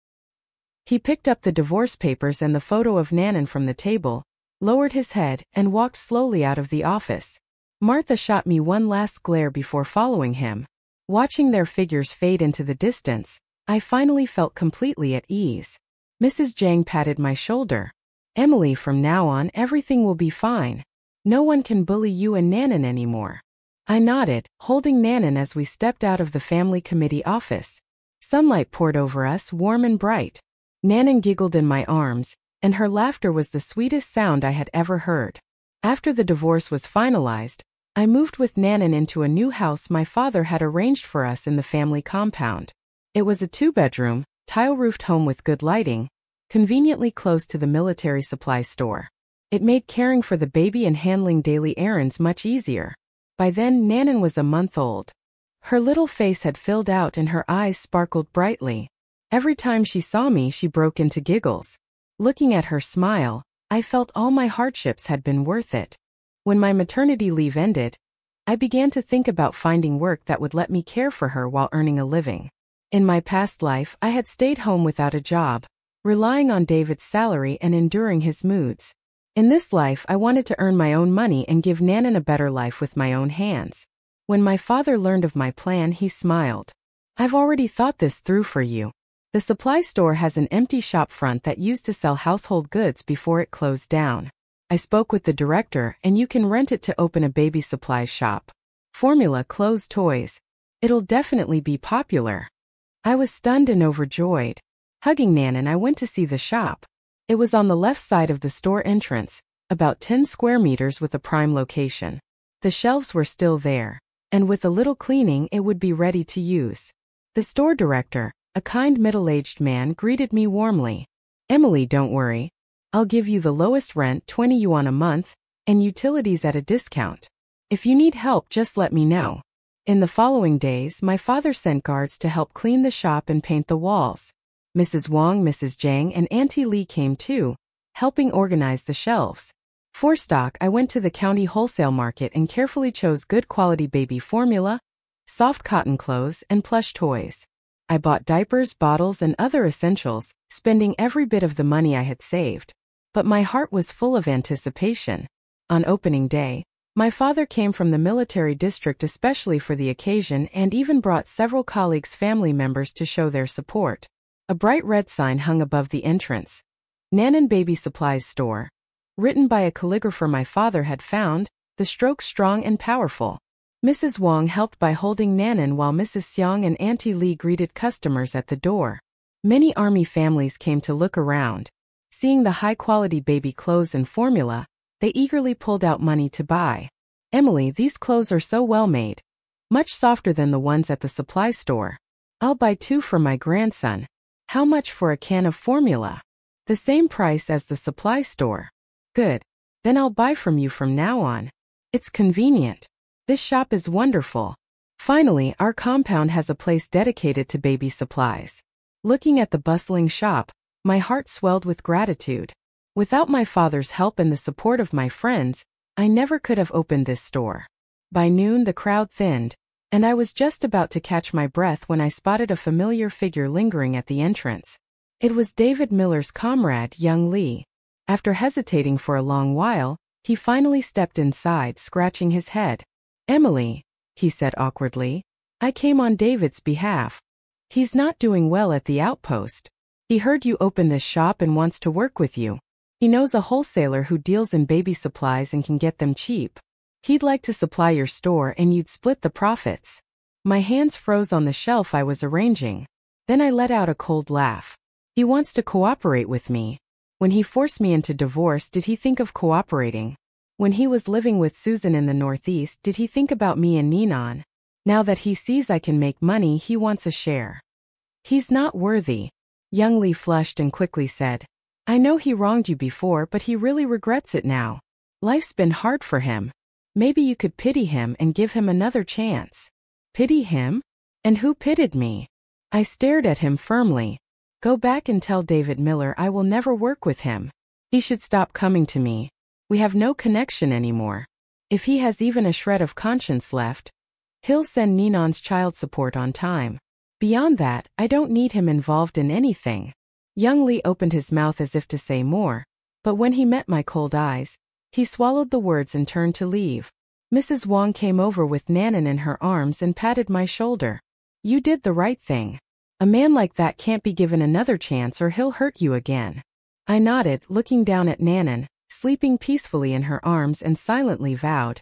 He picked up the divorce papers and the photo of Nanan from the table, lowered his head, and walked slowly out of the office. Martha shot me one last glare before following him. Watching their figures fade into the distance, I finally felt completely at ease. Mrs. Jiang patted my shoulder. "Emily, from now on, everything will be fine. No one can bully you and Nanan anymore." I nodded, holding Nanan as we stepped out of the family committee office. Sunlight poured over us, warm and bright. Nanan giggled in my arms, and her laughter was the sweetest sound I had ever heard. After the divorce was finalized, I moved with Nanan into a new house my father had arranged for us in the family compound. It was a 2-bedroom, tile-roofed home with good lighting, conveniently close to the military supply store. It made caring for the baby and handling daily errands much easier. By then, Nanan was a month old. Her little face had filled out and her eyes sparkled brightly. Every time she saw me, she broke into giggles. Looking at her smile, I felt all my hardships had been worth it. When my maternity leave ended, I began to think about finding work that would let me care for her while earning a living. In my past life, I had stayed home without a job, relying on David's salary and enduring his moods. In this life, I wanted to earn my own money and give Nanan a better life with my own hands. When my father learned of my plan, he smiled. I've already thought this through for you. The supply store has an empty shop front that used to sell household goods before it closed down. I spoke with the director, and you can rent it to open a baby supplies shop. Formula, clothes, toys. It'll definitely be popular. I was stunned and overjoyed. Hugging Nanan, I went to see the shop. It was on the left side of the store entrance, about 10 square meters with a prime location. The shelves were still there, and with a little cleaning it would be ready to use. The store director, a kind middle-aged man, greeted me warmly. Emily, don't worry. I'll give you the lowest rent, 20 yuan a month, and utilities at a discount. If you need help, just let me know. In the following days, my father sent guards to help clean the shop and paint the walls. Mrs. Wang, Mrs. Zhang, and Auntie Li came too, helping organize the shelves. For stock, I went to the county wholesale market and carefully chose good quality baby formula, soft cotton clothes, and plush toys. I bought diapers, bottles, and other essentials, spending every bit of the money I had saved. But my heart was full of anticipation. On opening day, my father came from the military district especially for the occasion and even brought several colleagues' family members to show their support. A bright red sign hung above the entrance. Nanan Baby Supplies Store. Written by a calligrapher my father had found, the stroke strong and powerful. Mrs. Wang helped by holding Nanan while Mrs. Xiang and Auntie Li greeted customers at the door. Many army families came to look around. Seeing the high-quality baby clothes and formula, they eagerly pulled out money to buy. Emily, these clothes are so well made. Much softer than the ones at the supply store. I'll buy 2 for my grandson. How much for a can of formula? The same price as the supply store. Good. Then I'll buy from you from now on. It's convenient. This shop is wonderful. Finally, our compound has a place dedicated to baby supplies. Looking at the bustling shop, my heart swelled with gratitude. Without my father's help and the support of my friends, I never could have opened this store. By noon, the crowd thinned, and I was just about to catch my breath when I spotted a familiar figure lingering at the entrance. It was David Miller's comrade, young Lee. After hesitating for a long while, he finally stepped inside, scratching his head. Emily, he said awkwardly, I came on David's behalf. He's not doing well at the outpost. He heard you open this shop and wants to work with you. He knows a wholesaler who deals in baby supplies and can get them cheap. He'd like to supply your store and you'd split the profits. My hands froze on the shelf I was arranging. Then I let out a cold laugh. He wants to cooperate with me. When he forced me into divorce, did he think of cooperating? When he was living with Susan in the Northeast, did he think about me and Ninan? Now that he sees I can make money, he wants a share. He's not worthy. Young Lee flushed and quickly said, I know he wronged you before, but he really regrets it now. Life's been hard for him. Maybe you could pity him and give him another chance. Pity him? And who pitied me? I stared at him firmly. Go back and tell David Miller I will never work with him. He should stop coming to me. We have no connection anymore. If he has even a shred of conscience left, he'll send Ninan's child support on time. Beyond that, I don't need him involved in anything. Young Lee opened his mouth as if to say more, but when he met my cold eyes, he swallowed the words and turned to leave. Mrs. Wang came over with Nanan in her arms and patted my shoulder. You did the right thing. A man like that can't be given another chance or he'll hurt you again. I nodded, looking down at Nanan, sleeping peacefully in her arms, and silently vowed,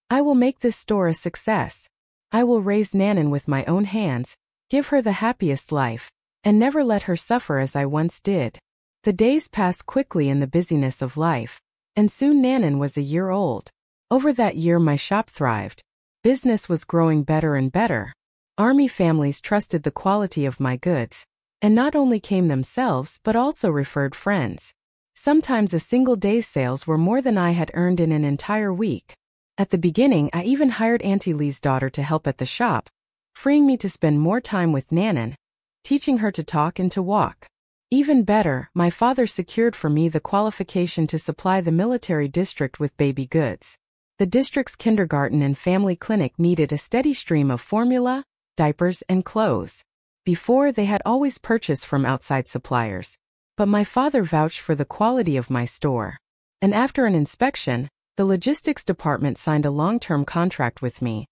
I will make this store a success. I will raise Nanan with my own hands, give her the happiest life, and never let her suffer as I once did. The days passed quickly in the busyness of life, and soon Nanan was a year old. Over that year my shop thrived. Business was growing better and better. Army families trusted the quality of my goods, and not only came themselves but also referred friends. Sometimes a single day's sales were more than I had earned in an entire week. At the beginning, I even hired Auntie Lee's daughter to help at the shop, freeing me to spend more time with Nanan, teaching her to talk and to walk. Even better, my father secured for me the qualification to supply the military district with baby goods. The district's kindergarten and family clinic needed a steady stream of formula, diapers, and clothes. Before, they had always purchased from outside suppliers, but my father vouched for the quality of my store. And after an inspection, the logistics department signed a long-term contract with me,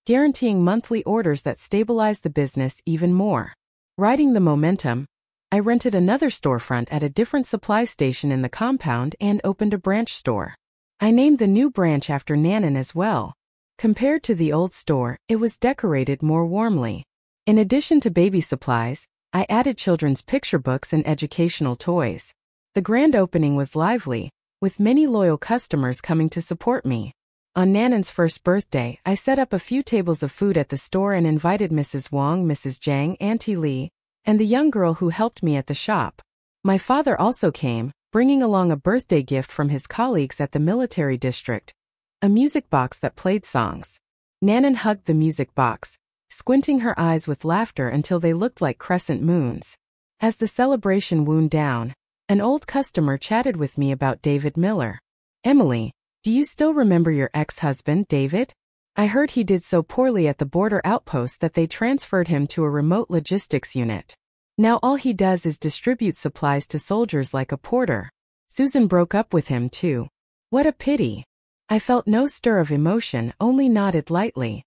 guaranteeing monthly orders that stabilized the business even more. Riding the momentum, I rented another storefront at a different supply station in the compound and opened a branch store. I named the new branch after Nanan as well. Compared to the old store, it was decorated more warmly. In addition to baby supplies, I added children's picture books and educational toys. The grand opening was lively, with many loyal customers coming to support me. On Nanan's first birthday, I set up a few tables of food at the store and invited Mrs. Wong, Mrs. Zhang, Auntie Lee, and the young girl who helped me at the shop. My father also came, bringing along a birthday gift from his colleagues at the military district, a music box that played songs. Nanan hugged the music box, squinting her eyes with laughter until they looked like crescent moons. As the celebration wound down, an old customer chatted with me about David Miller. "Emily, do you still remember your ex-husband, David? I heard he did so poorly at the border outpost that they transferred him to a remote logistics unit. Now all he does is distribute supplies to soldiers like a porter. Susan broke up with him too. What a pity." I felt no stir of emotion, only nodded lightly.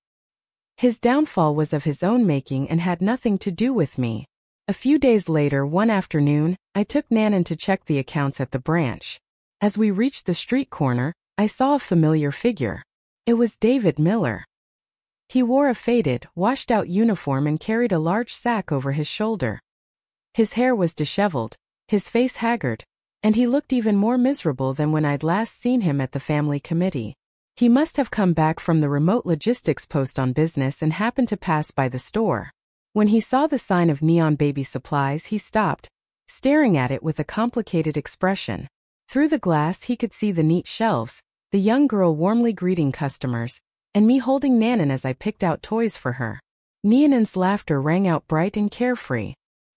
His downfall was of his own making and had nothing to do with me. A few days later, one afternoon, I took Nanan to check the accounts at the branch. As we reached the street corner, I saw a familiar figure. It was David Miller. He wore a faded, washed-out uniform and carried a large sack over his shoulder. His hair was disheveled, his face haggard, and he looked even more miserable than when I'd last seen him at the family committee. He must have come back from the remote logistics post on business and happened to pass by the store. When he saw the sign of Neon Baby Supplies, he stopped, staring at it with a complicated expression. Through the glass he could see the neat shelves, the young girl warmly greeting customers, and me holding Nanan as I picked out toys for her. Nanan's laughter rang out bright and carefree.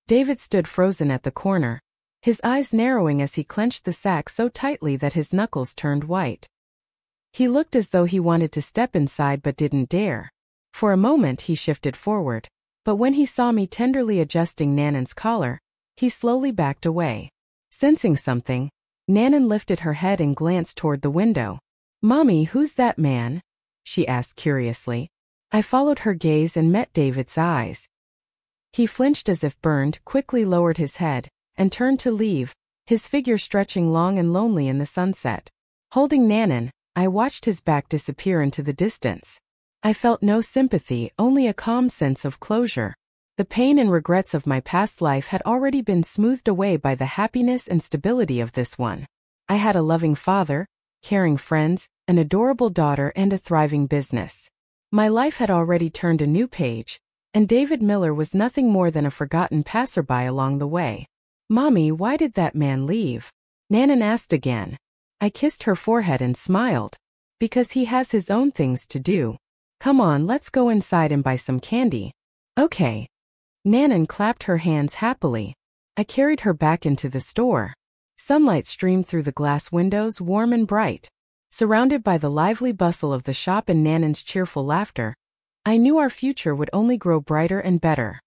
David stood frozen at the corner, his eyes narrowing as he clenched the sack so tightly that his knuckles turned white. He looked as though he wanted to step inside but didn't dare. For a moment he shifted forward, but when he saw me tenderly adjusting Nanan's collar, he slowly backed away. Sensing something, Nanan lifted her head and glanced toward the window. "Mommy, who's that man?" she asked curiously. I followed her gaze and met David's eyes. He flinched as if burned, quickly lowered his head, and turned to leave, his figure stretching long and lonely in the sunset. Holding Nanan, I watched his back disappear into the distance. I felt no sympathy, only a calm sense of closure. The pain and regrets of my past life had already been smoothed away by the happiness and stability of this one. I had a loving father, caring friends, an adorable daughter, and a thriving business. My life had already turned a new page, and David Miller was nothing more than a forgotten passerby along the way. "Mommy, why did that man leave?" Nanan asked again. I kissed her forehead and smiled. "Because he has his own things to do. Come on, let's go inside and buy some candy." "Okay." Nanan clapped her hands happily. I carried her back into the store. Sunlight streamed through the glass windows, warm and bright. Surrounded by the lively bustle of the shop and Nanan's cheerful laughter, I knew our future would only grow brighter and better.